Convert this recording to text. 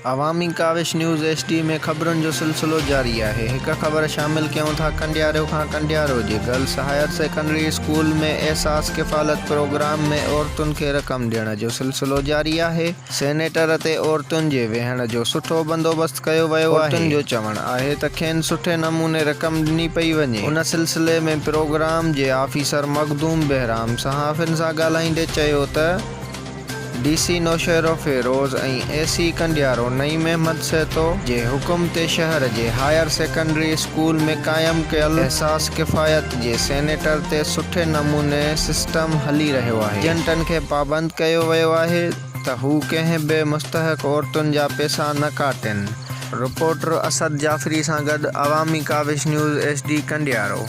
अवामी Kaavish news HD में ख़बरुनि जो सिलसिलो जारी है। एक ख़बर शामिल क्यों था कंडियारो खां कंडियारो जे गर्ल्स हायर सेकेंडरी स्कूल में एहसास किफ़ालत प्रोग्राम में औरतुनि खे रक़म ॾियण जो सिलसिलो जारी है। सेनेटर ते औरतुनि जे वेहण जो सुठो बंदोबस्त कयो वियो आहे। औरतुनि जो चवणु आहे त खेनि सुठे नमूने रक़म ॾिनी पई वञे। उन सिलसिले में प्रोग्राम जे ऑफिसर मखदूम बहराम सहाफ़ियुनि सां ॻाल्हाईंदे चयो त DC नौशहरो फिरोज़ ऐं AC कंडियारो नईम अहमद सेतो जे हुकुम ते शहर जे हायर सेकेंडरी स्कूल में क़ाइमु कयल एहसास किफ़ायत जे सेनेटर ते सुठे नमूने सिस्टम हली रहियो आहे। एजेंटनि खे पाबंद कयो वियो आहे त हू कंहिं बि मुस्तहक़ औरतुनि जा पैसा न काटनि। रिपोर्टर असद जाफ़री सां गॾु अवामी काविश न्यूज़ HD कंडियारो।